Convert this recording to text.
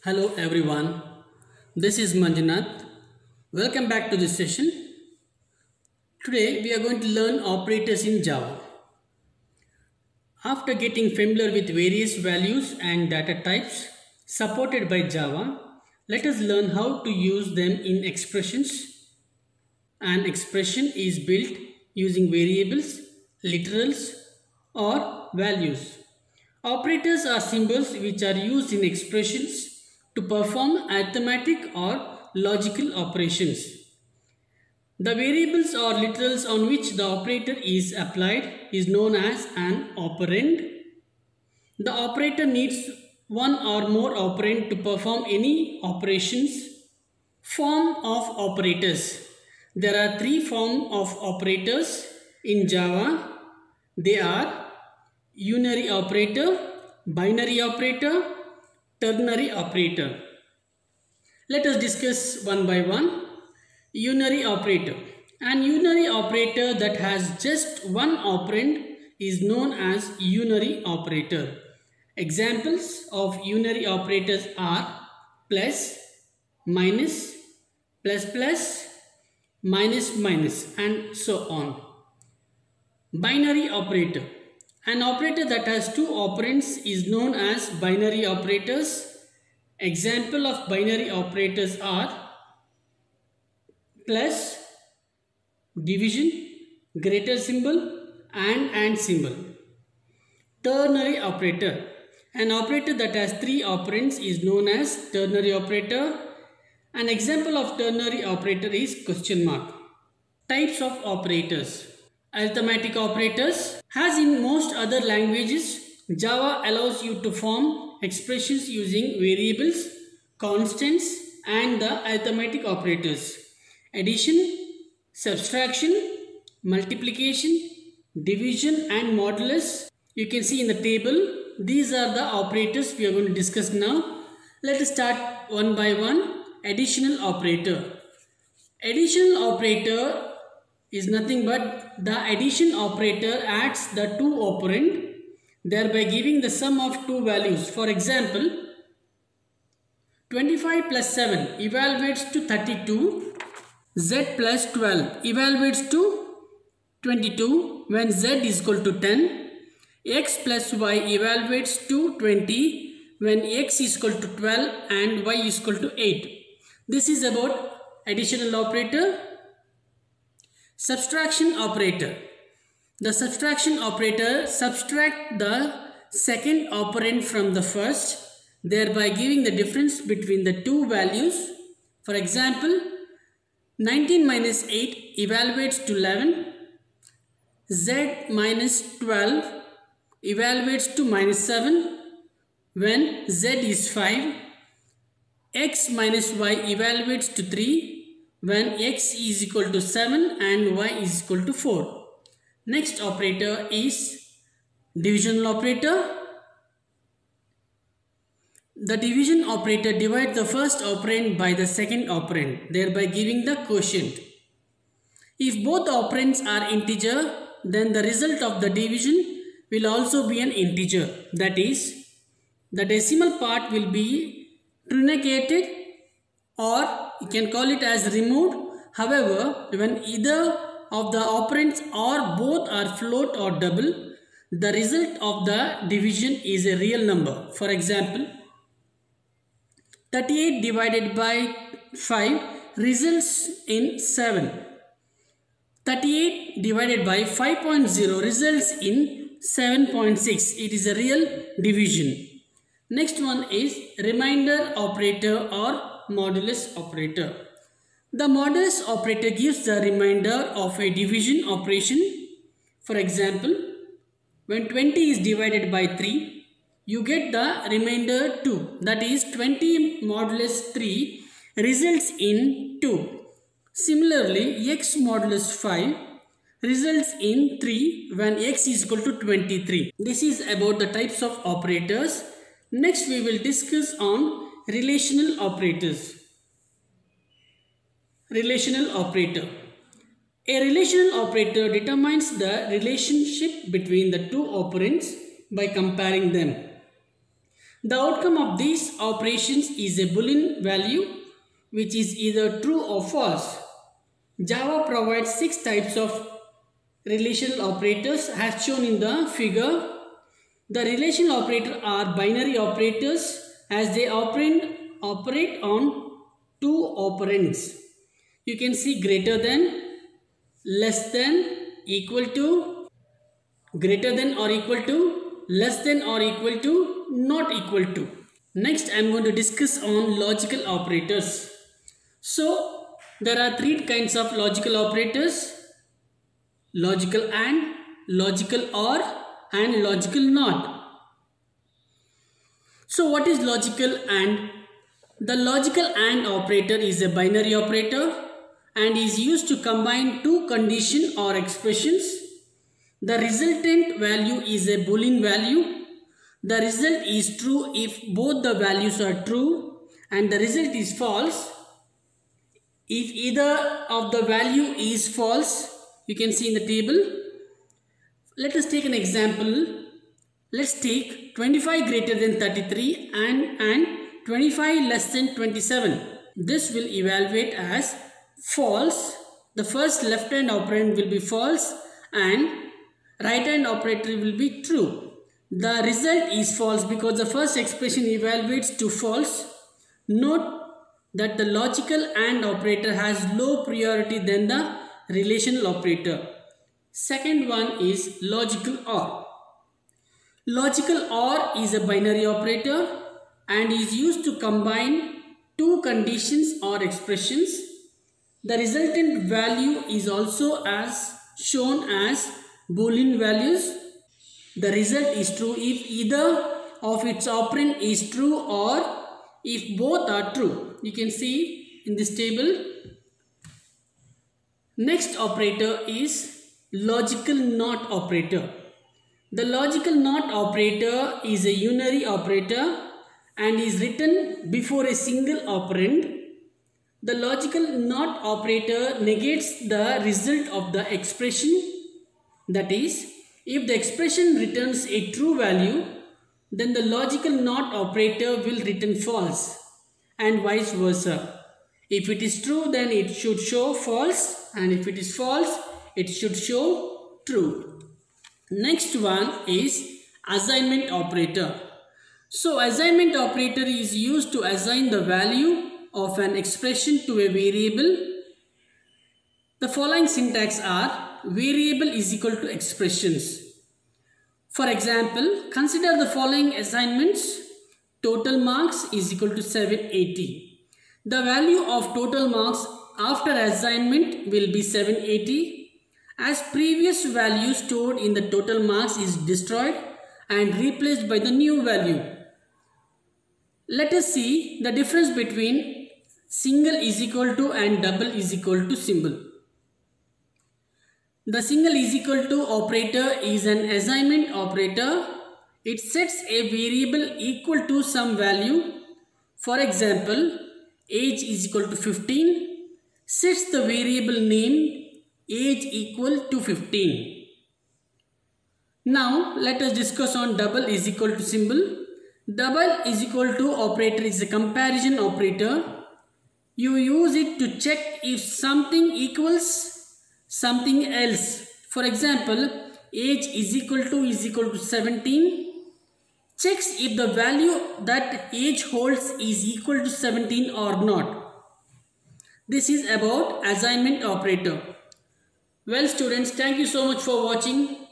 Hello everyone, this is Manjunath. Welcome back to this session. Today we are going to learn operators in Java. After getting familiar with various values and data types supported by Java, let us learn how to use them in expressions. An expression is built using variables, literals, or values. Operators are symbols which are used in expressions to perform arithmetic or logical operations. The variables or literals on which the operator is applied is known as an operand. The operator needs one or more operand to perform any operations. Form of operators. There are three forms of operators in Java. They are unary operator, binary operator, ternary operator. Let us discuss one by one. Unary operator. An unary operator that has just one operand is known as unary operator. Examples of unary operators are plus, minus, plus plus, minus minus, and so on. Binary operator. An operator that has two operands is known as binary operators. Example of binary operators are plus, division, greater symbol, and symbol. Ternary operator. An operator that has three operands is known as ternary operator. An example of ternary operator is question mark. Types of operators. Arithmetic operators. As in most other languages, Java allows you to form expressions using variables, constants, and the arithmetic operators. Addition, subtraction, multiplication, division, and modulus. You can see in the table. These are the operators we are going to discuss now. Let us start one by one. Additional operator. Additional operator is nothing but the addition operator adds the two operand, thereby giving the sum of two values. For example, 25 plus 7 evaluates to 32, z plus 12 evaluates to 22 when z is equal to 10, x plus y evaluates to 20 when x is equal to 12 and y is equal to 8. This is about additional operator. Subtraction operator. The subtraction operator subtracts the second operand from the first, thereby giving the difference between the two values. For example, 19 minus 8 evaluates to 11, z minus 12 evaluates to minus 7 when z is 5, x minus y evaluates to 3 when x is equal to 7 and y is equal to 4. Next operator is divisional operator. The division operator divides the first operand by the second operand, thereby giving the quotient. If both operands are integer, then the result of the division will also be an integer. That is, the decimal part will be truncated, or you can call it as removed. However, when either of the operands or both are float or double, the result of the division is a real number. For example, 38 divided by 5 results in 7. 38 divided by 5.0 results in 7.6. It is a real division. Next one is remainder operator or modulus operator. The modulus operator gives the remainder of a division operation. For example, when 20 is divided by 3, you get the remainder 2. That is 20 modulus 3 results in 2. Similarly, x modulus 5 results in 3 when x is equal to 23. This is about the types of operators. Next we will discuss on relational operators. Relational operator. A relational operator determines the relationship between the two operands by comparing them. The outcome of these operations is a Boolean value which is either true or false. Java provides 6 types of relational operators as shown in the figure. The relational operators are binary operators as they operate on 2 operands. You can see greater than, less than, equal to, greater than or equal to, less than or equal to, not equal to. Next, I am going to discuss on logical operators. So, there are 3 kinds of logical operators: logical AND, logical OR, and logical NOT. So, what is logical AND? The logical AND operator is a binary operator and is used to combine 2 conditions or expressions. The resultant value is a Boolean value. The result is true if both the values are true, and the result is false if either of the value is false. You can see in the table. Let us take an example. Let's take 25 greater than 33 and 25 less than 27. This will evaluate as false. The first left hand operand will be false and right hand operator will be true. The result is false because the first expression evaluates to false. Note that the logical AND operator has low priority than the relational operator. Second one is logical OR. Logical OR is a binary operator and is used to combine 2 conditions or expressions. The resultant value is also as shown as Boolean values. The result is true if either of its operand is true or if both are true. You can see in this table. Next operator is logical NOT operator. The logical NOT operator is a unary operator and is written before a single operand. The logical NOT operator negates the result of the expression. That is, if the expression returns a true value, then the logical NOT operator will return false, and vice versa. If it is true, then it should show false, and if it is false, it should show true. Next one is assignment operator. So assignment operator is used to assign the value of an expression to a variable. The following syntax are: variable is equal to expressions. For example, consider the following assignments. Total marks is equal to 780. The value of total marks after assignment will be 780, as previous value stored in the total marks is destroyed and replaced by the new value. Let us see the difference between single is equal to and double is equal to symbol. The single is equal to operator is an assignment operator. It sets a variable equal to some value. For example, age is equal to 15. Sets the variable named age equal to 15. Now let us discuss on double is equal to symbol. Double is equal to operator is a comparison operator. You use it to check if something equals something else. For example, age is equal to 17. Checks if the value that age holds is equal to 17 or not. This is about assignment operator. Well students, thank you so much for watching.